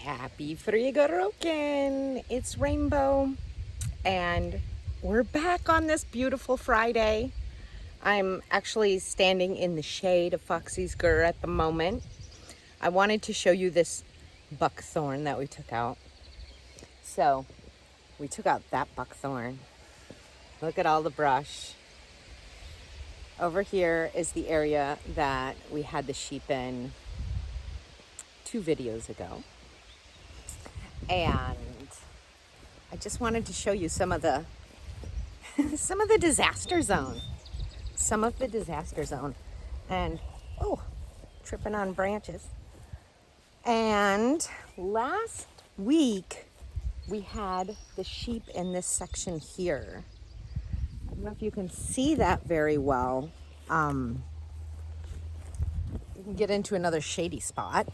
Happy Frigaroken! It's Rainbow, and we're back on this beautiful Friday. I'm actually standing in the shade of Foxy's Gur at the moment. I wanted to show you this buckthorn that we took out. So, we took out that buckthorn. Look at all the brush. Over here is the area that we had the sheep in 2 videos ago. And I just wanted to show you some of the disaster zone. Some of the disaster zone. And tripping on branches. And last week we had the sheep in this section here. I don't know if you can see that very well. We can get into another shady spot.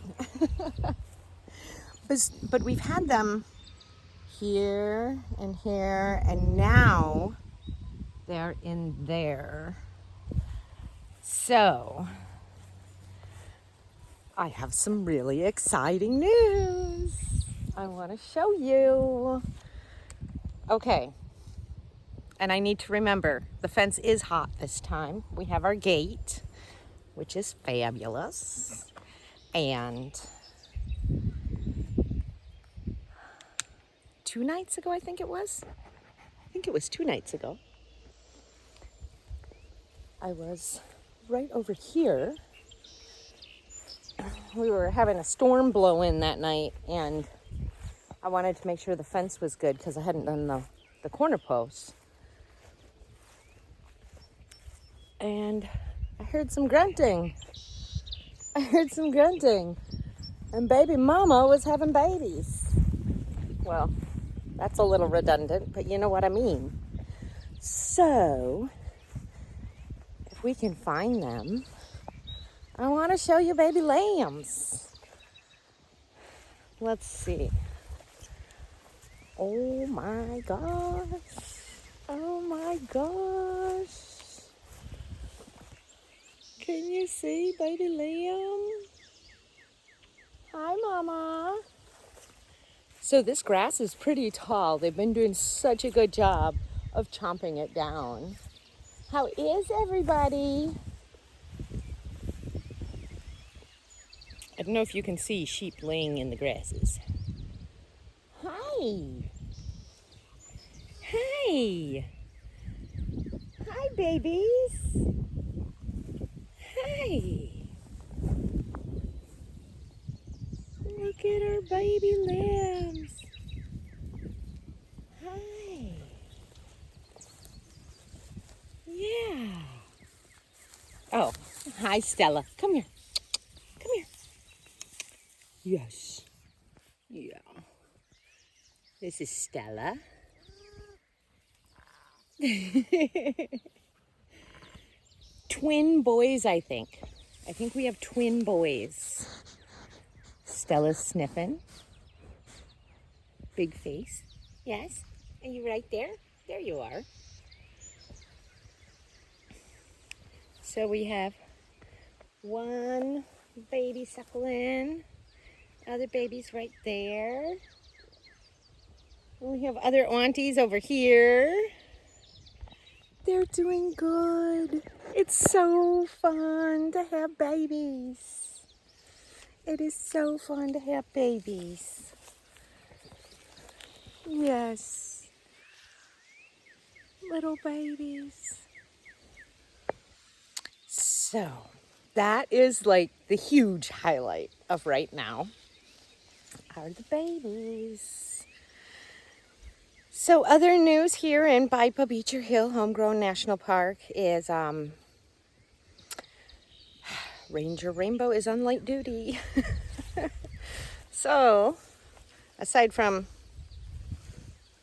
But we've had them here and here, and now they're in there. So, I have some really exciting news I want to show you. Okay, and I need to remember, the fence is hot this time. We have our gate, which is fabulous, and 2 nights ago, I think it was 2 nights ago, I was right over here. We were having a storm blow in that night, and I wanted to make sure the fence was good because I hadn't done the corner posts. And I heard some grunting. And baby mama was having babies. Well, that's a little redundant, but you know what I mean. So, if we can find them, I want to show you baby lambs. Let's see. Oh my gosh. Can you see baby lamb? Hi, Mama. So this grass is pretty tall. They've been doing such a good job of chomping it down. How is everybody? I don't know if you can see sheep laying in the grasses. Hi. Hi, babies. Hi. Look at our baby lambs. Hi. Yeah. Oh, hi, Stella. Come here. Yes. Yeah. This is Stella. Twin boys, I think. I think we have twin boys. Stella's sniffing. Big face. Yes. Are you right there? There you are. So we have one baby suckling. Other babies right there. We have other aunties over here. They're doing good. It's so fun to have babies. It is so fun to have babies. Yes. Little babies. So, that is like the huge highlight of right now. Are the babies. So other news here in Baipa Beecher Hill Homegrown National Park is Ranger Rainbow is on light duty. So, aside from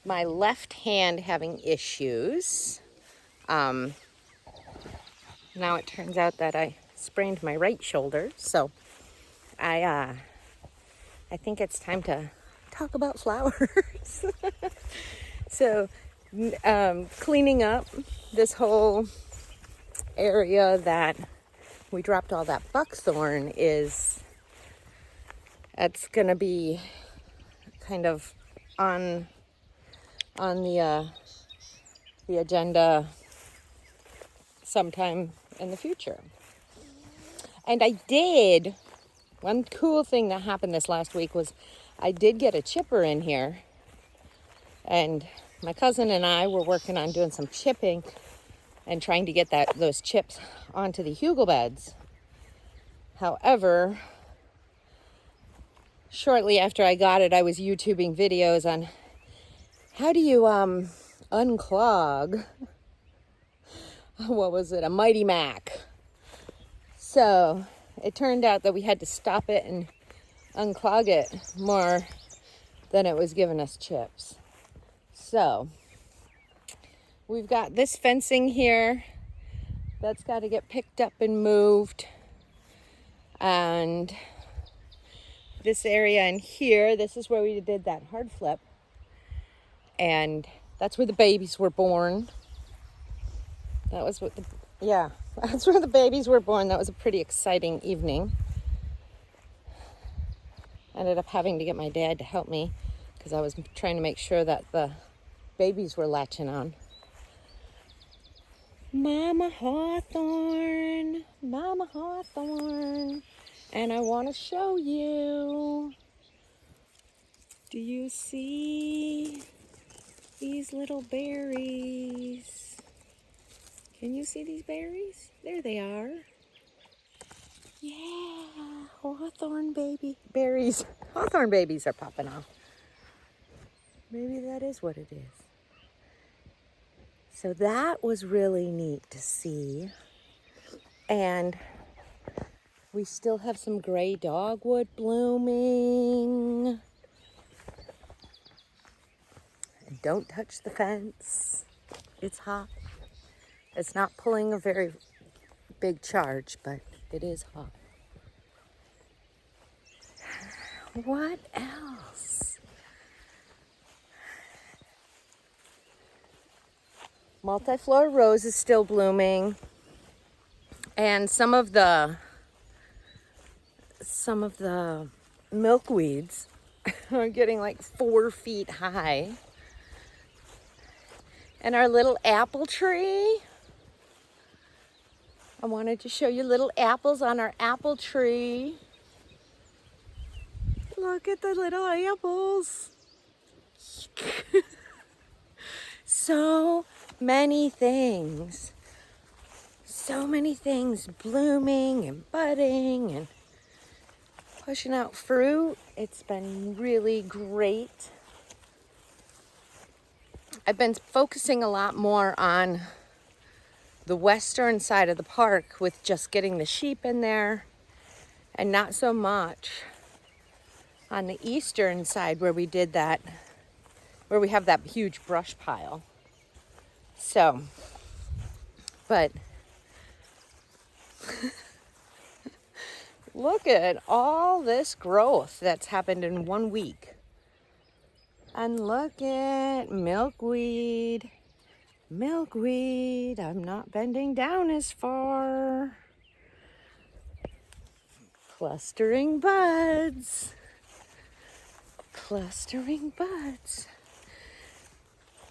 my left hand having issues, now it turns out that I sprained my right shoulder, so I think it's time to talk about flowers. So, cleaning up this whole area that we dropped all that buckthorn it's going to be kind of on the agenda sometime in the future. And one cool thing that happened this last week was I did get a chipper in here, and my cousin and I were working on doing some chipping and trying to get those chips onto the hugel beds. However, shortly after I got it, I was YouTubing videos on how do you unclog, what was it, a Mighty Mac. So it turned out that we had to stop it and unclog it more than it was giving us chips. So we've got this fencing here that's got to get picked up and moved. And this area in here, this is where we did that hard flip. And that's where the babies were born. That's where the babies were born. That was a pretty exciting evening. I ended up having to get my dad to help me because I was trying to make sure that the babies were latching on. Mama Hawthorne, and I want to show you. Do you see these little berries? Can you see these berries? There they are. Yeah, hawthorn berries. Hawthorn babies are popping off. Maybe that is what it is. So that was really neat to see. And we still have some gray dogwood blooming. And don't touch the fence. It's hot. It's not pulling a very big charge, but it is hot. What else? Multiflora rose is still blooming, and some of the milkweeds are getting like 4 feet high. And our little apple tree, I wanted to show you little apples on our apple tree. Look at the little apples. So many things blooming and budding and pushing out fruit. It's been really great. I've been focusing a lot more on the western side of the park with just getting the sheep in there, and not so much on the eastern side where we have that huge brush pile. So, but look at all this growth that's happened in 1 week. And look at milkweed. I'm not bending down as far. Clustering buds.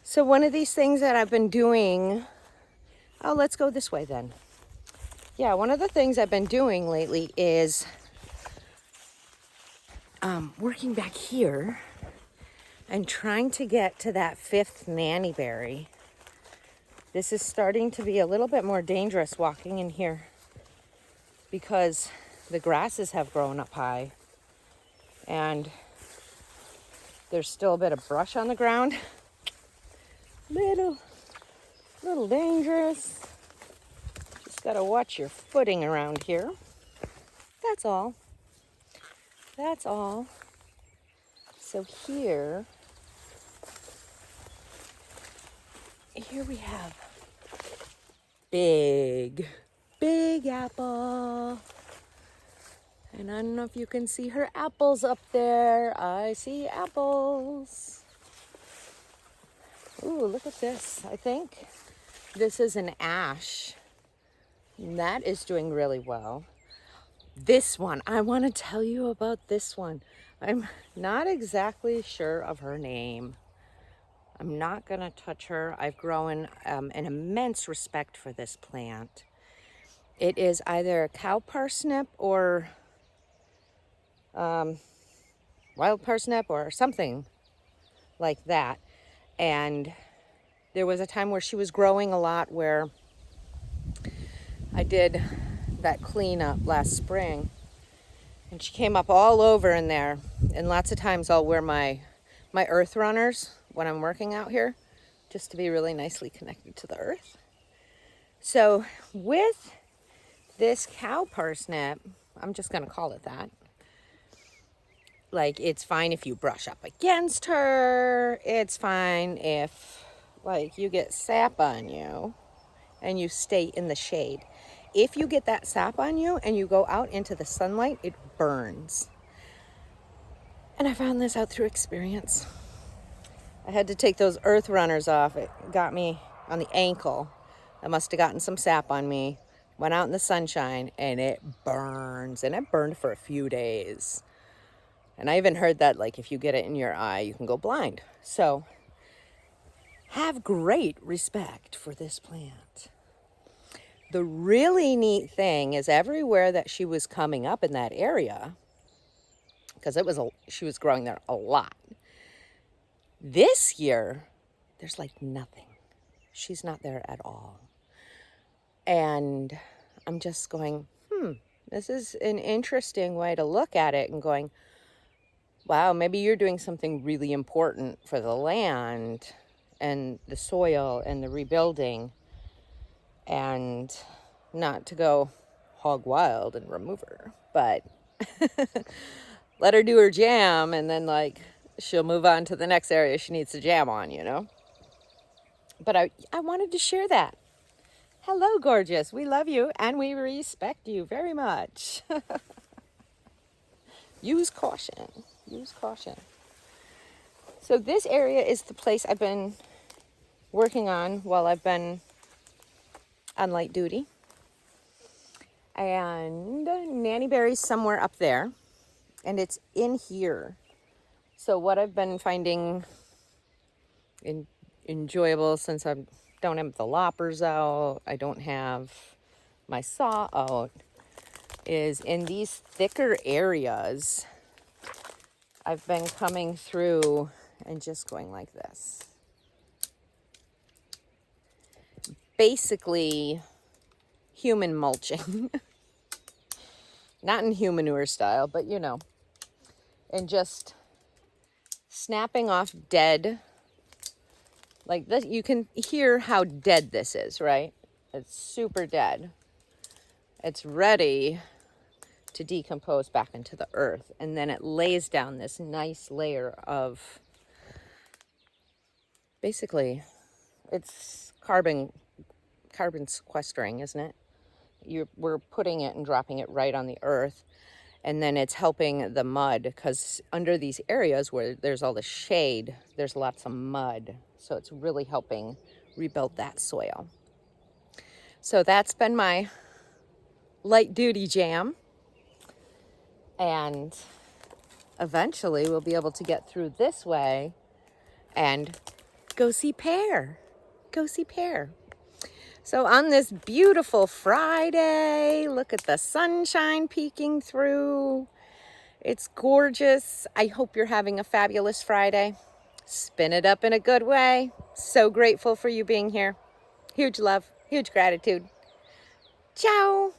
So one of these things that I've been doing, let's go this way then. Yeah, one of the things I've been doing lately is working back here and trying to get to that 5th nannyberry. This is starting to be a little bit more dangerous walking in here because the grasses have grown up high and there's still a bit of brush on the ground. Little dangerous. Just gotta watch your footing around here. That's all. So here we have big apple. And I don't know if you can see her apples up there. I see apples. Ooh, look at this. I think this is an ash. And that is doing really well. This one, I want to tell you about this one. I'm not exactly sure of her name. I'm not going to touch her. I've grown an immense respect for this plant. It is either a cow parsnip or wild parsnip or something like that. And there was a time where she was growing a lot where I did that cleanup last spring. And she came up all over in there. And lots of times I'll wear my earth runners when I'm working out here, just to be really nicely connected to the earth. So with this cow parsnip, I'm just going to call it that. Like, it's fine if you brush up against her. It's fine if, like, you get sap on you and you stay in the shade. If you get that sap on you and you go out into the sunlight, it burns. And I found this out through experience. I had to take those earth runners off. It got me on the ankle. I must have gotten some sap on me. Went out in the sunshine and it burns. And it burned for a few days. And I even heard that, like, if you get it in your eye, you can go blind. So have great respect for this plant. The really neat thing is everywhere that she was coming up in that area, because she was growing there a lot. This year, there's like nothing. She's not there at all. And I'm just going, this is an interesting way to look at it and going, wow, maybe you're doing something really important for the land and the soil and the rebuilding, and not to go hog wild and remove her, but let her do her jam, and then, like, she'll move on to the next area she needs to jam on, you know? But I wanted to share that. Hello, gorgeous. We love you and we respect you very much. Use caution. Use caution. So this area is the place I've been working on while I've been on light duty. And Nanny Berry's somewhere up there. And it's in here. So what I've been finding enjoyable, since I don't have the loppers out, I don't have my saw out, is in these thicker areas, I've been coming through and just going like this. Basically, human mulching. Not in human manure style, but you know. And just snapping off dead. Like this, you can hear how dead this is, right? It's super dead. It's ready to decompose back into the earth. And then it lays down this nice layer of, basically, it's carbon sequestering, isn't it? We're putting it and dropping it right on the earth. And then it's helping the mud, because under these areas where there's all the shade, there's lots of mud. So it's really helping rebuild that soil. So that's been my light duty jam. And eventually we'll be able to get through this way and go see Pear. Go see Pear. So on this beautiful Friday, look at the sunshine peeking through. It's gorgeous. I hope you're having a fabulous Friday. Spin it up in a good way. So grateful for you being here. Huge love, huge gratitude. Ciao.